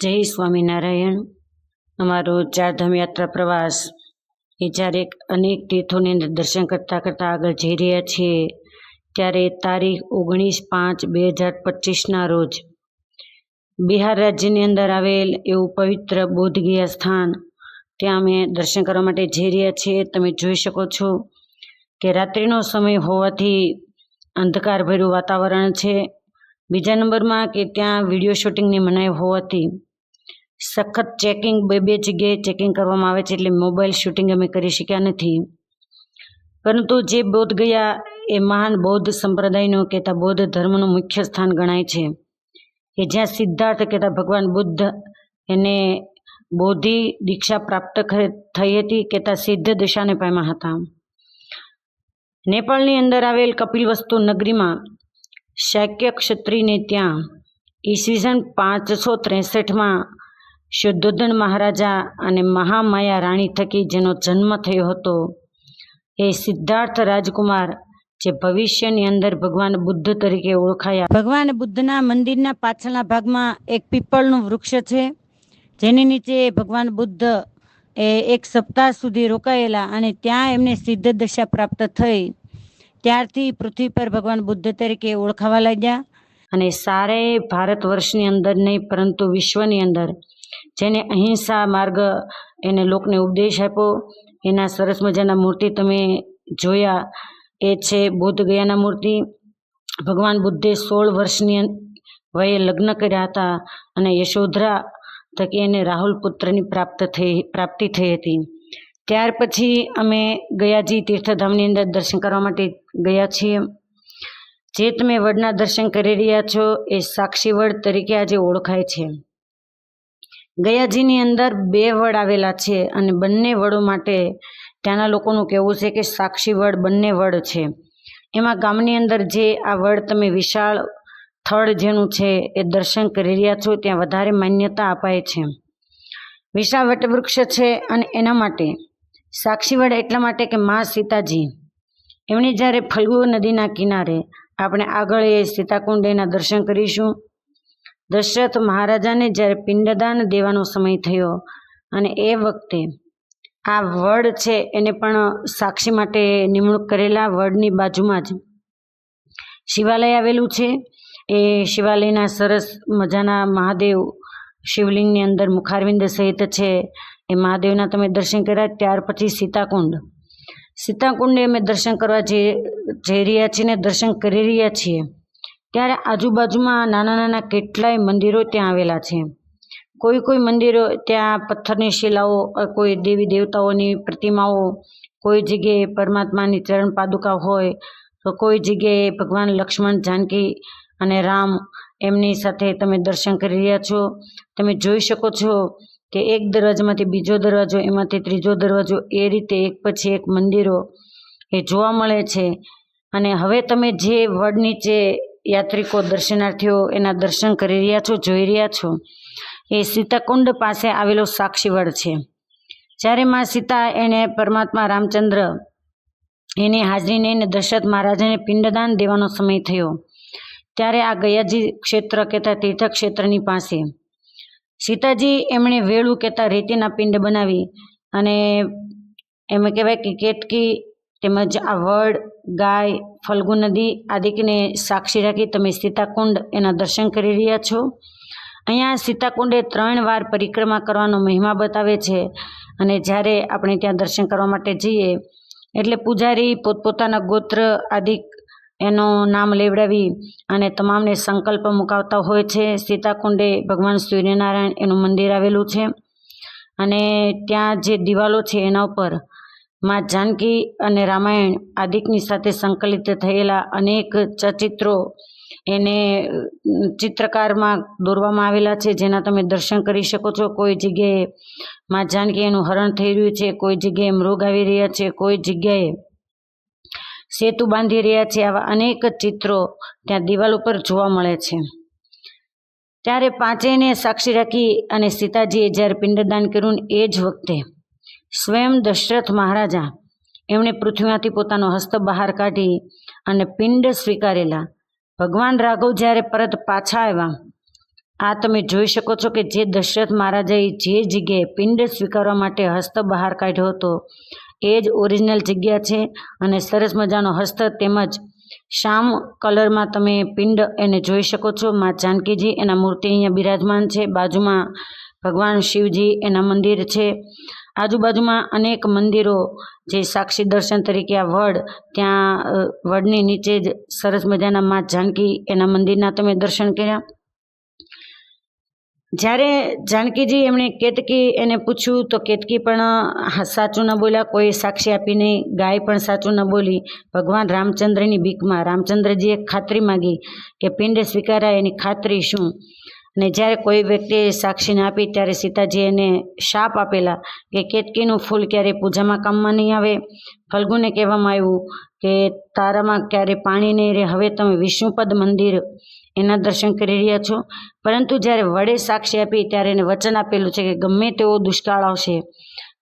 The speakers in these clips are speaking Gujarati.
જય સ્વામિનારાયણ। અમારો ચારધામ યાત્રા પ્રવાસ એ જ્યારે અનેક તીર્થોની અંદર દર્શન કરતાં કરતાં આગળ જઈ રહ્યા છીએ ત્યારે તારીખ 19/5/2025ના રોજ બિહાર રાજ્યની અંદર આવેલ એવું પવિત્ર બોધગયા સ્થાન ત્યાં અમે દર્શન કરવા માટે જઈ રહ્યા છીએ। તમે જોઈ શકો છો કે રાત્રિનો સમય હોવાથી અંધકારભર્યું વાતાવરણ છે। બીજા નંબરમાં કે ત્યાં વિડીયો શૂટિંગની મનાઈ હોવાથી સખત ચેકિંગ બે જગ્યાએ ચેકિંગ કરવામાં આવે છે, એટલે મોબાઈલ શૂટિંગ અમે કરી શક્યા નથી। પરંતુ જે બોધગયા એ મહાન બૌદ્ધ સંપ્રદાયનું કહેતા બૌદ્ધ ધર્મનું મુખ્ય સ્થાન ગણાય છે, કે જ્યાં સિદ્ધાર્થ કહેતા ભગવાન બુદ્ધ એને બોધિ દીક્ષા પ્રાપ્ત થઈ હતી, કહેતા સિદ્ધ દશાને પામ્યા હતા। નેપાળની અંદર આવેલ કપિલવસ્તુ નગરીમાં શાક્ય ક્ષત્રિયને ત્યાં ઈસવીસન 563માં શુદ્ધોધન મહારાજા અને મહામાયા રાણી થકી જેનો જન્મ થયો હતો એ સિદ્ધાર્થ રાજકુમાર, જે ભવિષ્યની અંદર ભગવાન બુદ્ધ તરીકે ઓળખાયા। ભગવાન બુદ્ધના મંદિરના પાછળના ભાગમાં એક પીપળનું વૃક્ષ છે, જેની નીચે ભગવાન બુદ્ધ એ 1 સપ્તાહ સુધી રોકાયેલા અને ત્યાં એમને સિદ્ધ દશા પ્રાપ્ત થઈ। ત્યારથી પૃથ્વી પર ભગવાન બુદ્ધ તરીકે ઓળખાવા લાગ્યા અને સારે ભારત વર્ષની અંદર નહીં પરંતુ વિશ્વની અંદર જેને અહિંસા માર્ગ એને લોકને ઉપદેશ આપ્યો, એના સરસ મજાના મૂર્તિ તમે જોયા એ છે બોધગયાના મૂર્તિ। ભગવાન બુદ્ધે 16 વર્ષની વયે લગ્ન કર્યા હતા અને યશોધરા થકી એને રાહુલ પુત્રની પ્રાપ્તિ થઈ હતી। ત્યાર પછી અમે ગયાજી તીર્થધામની અંદર દર્શન કરવા માટે ગયા છીએ। જે તમે વડના દર્શન કરી રહ્યા છો એ સાક્ષી વડ તરીકે આજે ઓળખાય છે। ગયાજીની અંદર 2 વડ આવેલા છે અને બંને વડો માટે ત્યાંના લોકોનું કહેવું છે કે સાક્ષી વડ બંને વડ છે। એમાં ગામની અંદર જે આ વડ તમે વિશાળ થડ જેનું છે એ દર્શન કરી રહ્યા છો ત્યાં વધારે માન્યતા અપાય છે। વિશાળ વટવૃક્ષ છે અને એના માટે સાક્ષી વડ એટલા માટે કે મા સીતાજી એમની જ્યારે ફલ્ગુ નદીના કિનારે આપણે આગળ એ સીતાકુંડ એના દર્શન કરીશું। દશરથ મહારાજાને જ્યારે પિંડદાન દેવાનો સમય થયો અને એ વખતે આ વડ છે એને પણ સાક્ષી માટે નિમણૂક કરેલા। વડની બાજુમાં જ શિવાલય આવેલું છે। એ શિવાલયના સરસ મજાના મહાદેવ શિવલિંગની અંદર મુખારવિંદ સહિત છે એ મહાદેવના તમે દર્શન કર્યા। ત્યાર પછી સીતાકુંડે અમે દર્શન કરવા જઈ રહ્યા છીએ ને દર્શન કરી રહ્યા છીએ ત્યારે આજુબાજુમાં નાના નાના કેટલાય મંદિરો ત્યાં આવેલા છે। કોઈ મંદિરો ત્યાં પથ્થરની શિલાઓ, કોઈ દેવી દેવતાઓની પ્રતિમાઓ, કોઈ જગ્યાએ પરમાત્માની ચરણ પાદુકા હોય તો કોઈ જગ્યાએ ભગવાન લક્ષ્મણ, જાનકી અને રામ એમની સાથે તમે દર્શન કરી રહ્યા છો। તમે જોઈ શકો છો કે એક દરવાજામાંથી બીજો દરવાજો, એમાંથી ત્રીજો દરવાજો, એ રીતે એક પછી એક મંદિરો એ જોવા મળે છે। અને હવે તમે જે વડ નીચે યાત્રિકો દર્શનાર્થીઓ એના દર્શન કરી રહ્યા છો, જોઈ રહ્યા છો એ સીતાકુંડ પાસે આવેલો સાક્ષી વડ છે। જ્યારે માં સીતા એને પરમાત્મા રામચંદ્ર એની હાજરીને એને દશરથ મહારાજાને પિંડદાન દેવાનો સમય થયો ત્યારે આ ગયાજી ક્ષેત્ર કહેતા તીર્થક્ષેત્રની પાસે સીતાજી એમણે વેળું કહેતા રેતીના પિંડ બનાવી અને એમ કહેવાય કે કેતકી તેમજ આ વડ, ગાય, ફલ્ગુ નદી આદિને સાક્ષી રાખી તમે સીતાકુંડ એના દર્શન કરી રહ્યા છો। અહીંયા સીતાકુંડે 3 વાર પરિક્રમા કરવાનો મહિમા બતાવે છે અને જ્યારે આપણે ત્યાં દર્શન કરવા માટે જઈએ એટલે પૂજારી પોતપોતાના ગોત્ર આદિ એનું નામ લેવડાવી અને તમામને સંકલ્પ મુકાવતા હોય છે। સીતાકુંડે ભગવાન સૂર્યનારાયણ એનું મંદિર આવેલું છે અને ત્યાં જે દિવાલો છે એના ઉપર માં જાનકી અને રામાયણ આદિકની સાથે સંકલિત થયેલા અનેક ચિત્રો એને ચિત્રકારમાં દોરવામાં આવેલા છે, જેના તમે દર્શન કરી શકો છો। કોઈ જગ્યાએ માં જાનકી એનું હરણ થઈ રહ્યું છે, કોઈ જગ્યાએ મૃગ આવી રહ્યા છે, કોઈ જગ્યાએ સેતુ બાંધી રહ્યા છે। આવા અનેક ચિત્રો ત્યાં દિવાલ ઉપર જોવા મળે છે। ત્યારે પાંચેયને સાક્ષી રાખી અને સીતાજીએ જ્યારે પિંડદાન કર્યું એ જ વખતે સ્વયં દશરથ મહારાજા એમણે પૃથ્વીમાંથી પોતાનો હસ્ત બહાર કાઢી અને પિંડ સ્વીકારેલા। ભગવાન રાઘવ જ્યારે પરત પાછા આવ્યા આ તમે જોઈ શકો છો કે જે દશરથ મહારાજાએ જે જગ્યાએ પિંડ સ્વીકારવા માટે હસ્ત બહાર કાઢ્યો હતો એ જ ઓરિજિનલ જગ્યા છે અને સરસ મજાનો હસ્ત તેમજ શામ કલરમાં તમે પિંડ એને જોઈ શકો છો. મા જાનકીજી એના મૂર્તિ અહીંયા બિરાજમાન છે. બાજુમાં ભગવાન શિવજી એના મંદિર છે. આજુબાજુમાં અનેક મંદિરો જે સાક્ષી દર્શન તરીકે આ વડ, ત્યાં વડની નીચે જ સરસ મજાના મા જાનકી એના મંદિરના તમે દર્શન કર્યા. જ્યારે જાનકીજી એમણે કેતકી એને પૂછ્યું તો કેતકી પણ સાચું ન બોલ્યા, કોઈ સાક્ષી આપી નહીં. ગાય પણ સાચું ન બોલી. ભગવાન રામચંદ્રની બીકમાં રામચંદ્રજીએ ખાતરી માગી કે પિંડ સ્વીકારાય એની ખાતરી શું. અને જ્યારે કોઈ વ્યક્તિએ સાક્ષી ના આપી ત્યારે સીતાજી એને શાપ આપેલા કે કેતકીનું ફૂલ ક્યારેય પૂજામાં કામમાં નહીં આવે. ફલ્ગુને કહેવામાં આવ્યું કે તારામાં ક્યારેય પાણી નહીં રહે. હવે તમે વિષ્ણુપદ મંદિર એના દર્શન કરી રહ્યા છો. પરંતુ જ્યારે વડે સાક્ષી આપી ત્યારે એને વચન આપેલું છે કે ગમે તેવો દુષ્કાળ આવશે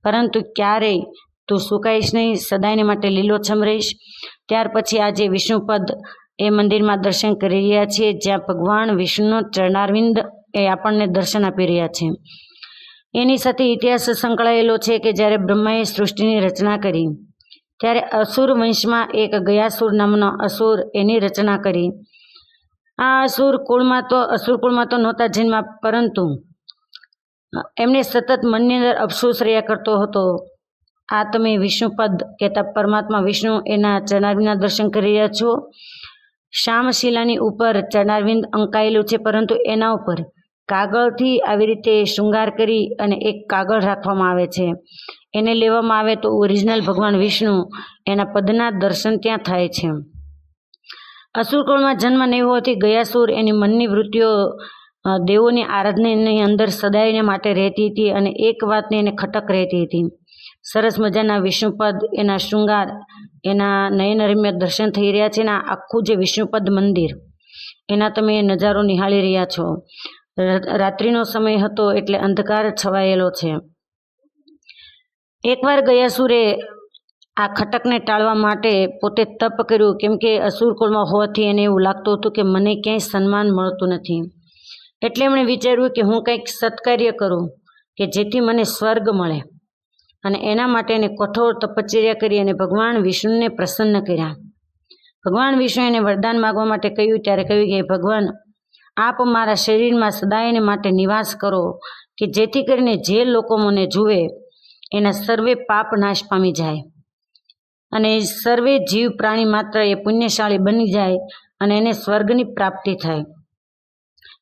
પરંતુ ક્યારેય તું સુકાઈશ નહીં, સદાયને માટે લીલોછમ રહીશ. ત્યાર પછી આજે વિષ્ણુપદ એ મંદિરમાં દર્શન કરી રહ્યા છીએ, જ્યાં ભગવાન વિષ્ણુનો ચરણારવિંદ એ આપણને દર્શન આપી રહ્યા છે. એની સાથે ઇતિહાસ સંકળાયેલો છે કે જ્યારે બ્રહ્માએ સૃષ્ટિની રચના કરી ત્યારે અસુર વંશમાં એક ગયાસુર નામનો અસુર એની રચના કરી. આ અસુર કુળમાં તો નહોતા જન્મા, પરંતુ એમને સતત મનની અંદર અફસોસ રહ્યા કરતો હતો. આ તમે વિષ્ણુપદ કહેતા પરમાત્મા વિષ્ણુ એના ચરણારવિંદના દર્શન કરી રહ્યા છો. શ્યામશિલાની ઉપર ચરણારવિંદ અંકાયેલું છે, પરંતુ એના ઉપર કાગળથી આવી રીતે શૃંગાર કરી અને એક કાગળ રાખવામાં આવે છે. એને લેવામાં આવે તો ઓરિજિનલ ભગવાન વિષ્ણુ એના પદના દર્શન ત્યાં થાય છે. અસુરકુળમાં જન્મ નહીં હોવાથી ગયાસુર એની મનની વૃત્તિઓ દેવોની આરાધનાની અંદર સદાયને માટે રહેતી હતી અને એક વાતની એને ખટક રહેતી હતી. સરસ મજાના વિષ્ણુપદ, એના શૃંગાર, એના નયનરમ્ય દર્શન થઈ રહ્યા છે. એના આખું જે વિષ્ણુપદ મંદિર એના તમે નજારો નિહાળી રહ્યા છો. રાત્રિનો સમય હતો એટલે અંધકાર છવાયેલો છે. એકવાર ગયાસુરે આ ખટકને ટાળવા માટે પોતે તપ કર્યું, કેમ કે અસુરકુળમાં હોવાથી એને એવું લાગતું હતું કે મને ક્યાંય સન્માન મળતું નથી. એટલે એમણે વિચાર્યું કે હું કંઈક સત્કાર્ય કરું કે જેથી મને સ્વર્ગ મળે. અને એના માટે એને કઠોર તપશ્ચર્યા કરી અને ભગવાન વિષ્ણુને પ્રસન્ન કર્યા. ભગવાન વિષ્ણુ એને વરદાન માગવા માટે કહ્યું ત્યારે કહ્યું કે ભગવાન, આપ મારા શરીરમાં સદાયને માટે નિવાસ કરો કે જેથી કરીને જે લોકો મને જુએ એના સર્વે પાપ નાશ પામી જાય અને સર્વે જીવ પ્રાણી માત્ર એ પુણ્યશાળી બની જાય અને એને સ્વર્ગની પ્રાપ્તિ થાય.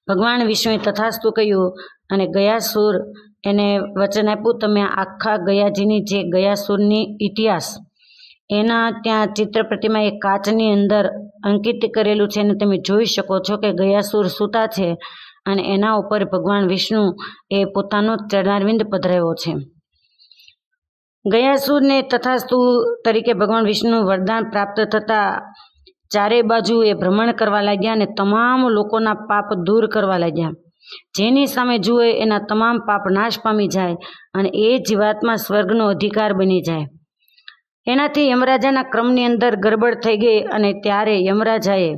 ભગવાન વિષ્ણુએ તથાસ્તુ કહ્યું અને ગયાસુર એને વચન આપ્યું, તમે આખા ગયાજીની જે ગયાસુરની ઇતિહાસ એના ત્યાં ચિત્ર પ્રતિમા એક કાચની અંદર અંકિત કરેલું છે અને તમે જોઈ શકો છો કે ગયાસુર સૂતા છે અને એના ઉપર ભગવાન વિષ્ણુ એ પોતાનો ચરણારવિંદ પધરાવ્યો છે. ગયાસુરને તથાસ્તુ તરીકે ભગવાન વિષ્ણુ વરદાન પ્રાપ્ત થતાં ચારે બાજુ એ ભ્રમણ કરવા લાગ્યા અને તમામ લોકોના પાપ દૂર કરવા લાગ્યા. જેની સામે જુએ એના તમામ પાપ નાશ પામી જાય અને એ જીવાત્મા સ્વર્ગનો અધિકાર બની જાય. એનાથી યમરાજાના ક્રમની અંદર ગરબડ થઈ ગઈ અને ત્યારે યમરાજાએ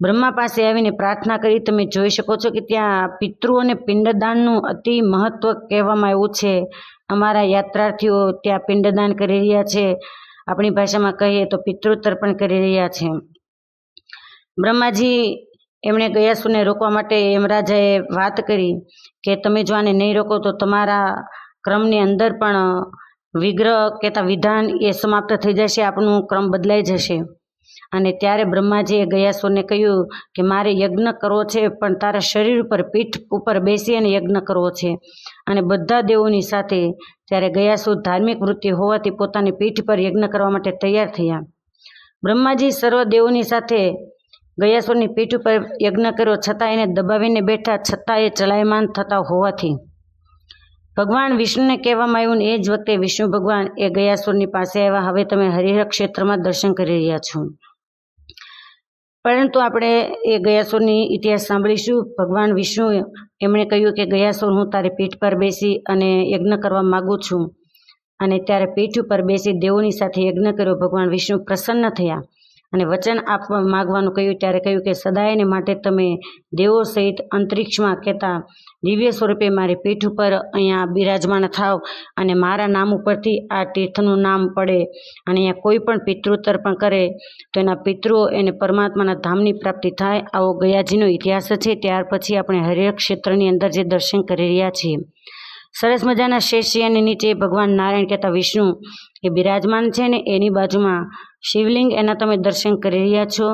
બ્રહ્મા પાસે આવીને પ્રાર્થના કરી. તમે જોઈ શકો છો કે ત્યાં પિતૃઓને પિંડદાનનું અતિ મહત્વ કહેવામાં આવ્યું છે. અમારા યાત્રાર્થીઓ ત્યાં પિંડદાન કરી રહ્યા છે. આપણી ભાષામાં કહીએ તો પિતૃતર્પણ કરી રહ્યા છે. બ્રહ્માજી એમણે ગયાસુરને રોકવા માટે યમરાજાએ વાત કરી કે તમે જો આને નહીં રોકો તો તમારા ક્રમની અંદર પણ વિગ્રહ કહેતા વિધાન એ સમાપ્ત થઈ જશે, આપણું ક્રમ બદલાઈ જશે. અને ત્યારે બ્રહ્માજીએ ગયાસુરને કહ્યું કે મારે યજ્ઞ કરવો છે, પણ તારા શરીર ઉપર પીઠ ઉપર બેસી અને યજ્ઞ કરવો છે અને બધા દેવોની સાથે. ત્યારે ગયાસુર ધાર્મિક વૃત્તિ હોવાથી પોતાની પીઠ પર યજ્ઞ કરવા માટે તૈયાર થયા. બ્રહ્માજી સર્વ દેવોની સાથે ગયાસુરની પીઠ ઉપર યજ્ઞ કર્યો, છતાં એને દબાવીને બેઠા, છતાં એ ચલાયમાન થતા હોવાથી ભગવાન વિષ્ણુને કહેવામાં આવ્યું. એ જ વખતે વિષ્ણુ ભગવાન એ ગયાસુરની પાસે આવ્યા. હવે તમે હરિહર ક્ષેત્રમાં દર્શન કરી રહ્યા છો. પરંતુ આપણે એ ગયાસુરની ઇતિહાસ સાંભળીશું. ભગવાન વિષ્ણુ એમણે કહ્યું કે ગયાસુર, હું તારી પીઠ પર બેસી અને યજ્ઞ કરવા માગું છું. અને ત્યારે પીઠ ઉપર બેસી દેવોની સાથે યજ્ઞ કર્યો. ભગવાન વિષ્ણુ પ્રસન્ન થયા અને વચન આપવા માગવાનું કહ્યું ત્યારે કહ્યું કે સદાયને માટે તમે દેવો સહિત અંતરિક્ષમાં કહેતા દિવ્ય સ્વરૂપે મારી પીઠ ઉપર અહીંયા બિરાજમાન થાવ અને મારા નામ ઉપરથી આ તીર્થનું નામ પડે અને અહીંયા કોઈ પણ પિતૃ તર્પણ કરે તો એના પિતૃઓ એને પરમાત્માના ધામની પ્રાપ્તિ થાય. આવો ગયાજીનો ઇતિહાસ છે. ત્યાર પછી આપણે હરિહર ક્ષેત્રની અંદર જે દર્શન કરી રહ્યા છીએ, સરસ મજાના શેષશયની નીચે ભગવાન નારાયણ કહેતા વિષ્ણુ એ બિરાજમાન છે ને એની બાજુમાં શિવલિંગ એના તમે દર્શન કરી રહ્યા છો.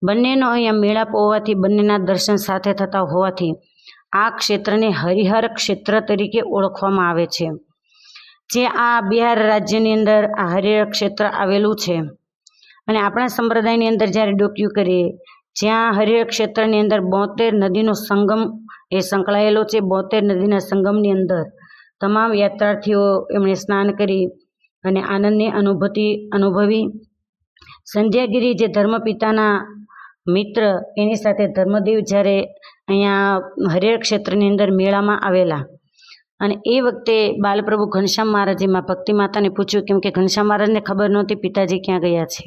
બંનેનો અહીંયા મેળાપ હોવાથી બંનેના દર્શન સાથે થતા હોવાથી આ ક્ષેત્રને હરિહર ક્ષેત્ર તરીકે ઓળખવામાં આવે છે. જે આ બિહાર રાજ્યની અંદર આ હરિહર ક્ષેત્ર આવેલું છે અને આપણા સંપ્રદાયની અંદર જ્યારે ડોક્યું કરીએ, જ્યાં હરિહર ક્ષેત્રની અંદર 72 નદીનો સંગમ એ સંકળાયેલો છે. 72 નદીના સંગમની અંદર તમામ યાત્રાર્થીઓ એમણે સ્નાન કરી અને આનંદની અનુભવી. સંધ્યાગીરી જે ધર્મપિતાના મિત્ર એની સાથે ધર્મદેવ જ્યારે અહીંયા હરિહર ક્ષેત્રની અંદર મેળામાં આવેલા અને એ વખતે બાલપ્રભુ ઘનશ્યામ મહારાજે માં ભક્તિ માતાને પૂછ્યું, કેમ કે ઘનશ્યામ મહારાજને ખબર નહોતી પિતાજી ક્યાં ગયા છે.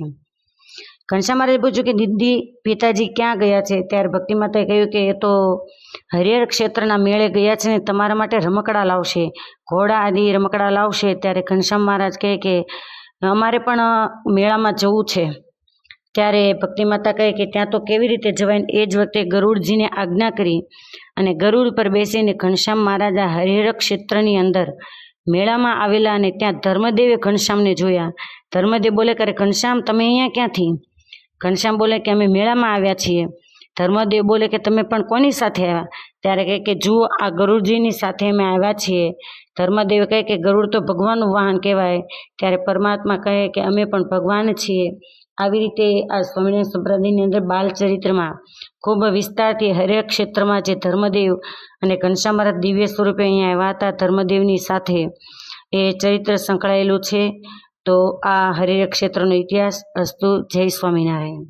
ઘનશ્યામ મહારાજે પૂછ્યું કે દીદી પિતાજી ક્યાં ગયા છે? ત્યારે ભક્તિ માતાએ કહ્યું કે એ તો હરિહર ક્ષેત્રના મેળે ગયા છે ને તમારા માટે રમકડા લાવશે, ઘોડા આદિ રમકડા લાવશે. ત્યારે ઘનશ્યામ મહારાજ કહે કે અમારે પણ મેળામાં જવું છે. ત્યારે ભક્તિ માતા કહે કે ત્યાં તો કેવી રીતે જવાય? એ જ વખતે ગરુડજીને આજ્ઞા કરી અને ગરુડ પર બેસીને ઘનશ્યામ મહારાજ આ હરિહર ક્ષેત્રની અંદર મેળામાં આવેલા અને ત્યાં ધર્મદેવે ઘનશ્યામને જોયા. ધર્મદેવ બોલે કરે ઘનશ્યામ તમે અહીંયા ક્યાંથી? ઘનશ્યામ બોલે કે અમે મેળામાં આવ્યા છીએ. ધર્મદેવ બોલે કે તમે પણ કોની સાથે આવ્યા? ત્યારે કહે કે જુઓ આ ગરુડજીની સાથે અમે આવ્યા છીએ. ધર્મદેવ કહે કે ગરુડ તો ભગવાનનું વાહન કહેવાય. ત્યારે પરમાત્મા કહે કે અમે પણ ભગવાન છીએ. આવી રીતે આ સ્વામિનારાયણ સંપ્રદાયની અંદર બાલચરિત્રમાં ખૂબ વિસ્તારથી હરિહર ક્ષેત્રમાં જે ધર્મદેવ અને ઘનશ્યામ મહારાજ દિવ્ય સ્વરૂપે અહીંયા આવ્યા હતા ધર્મદેવની સાથે એ ચરિત્ર સંકળાયેલું છે. તો આ હરિહર ક્ષેત્રનો ઇતિહાસ. અસ્તુ. જય સ્વામિનારાયણ.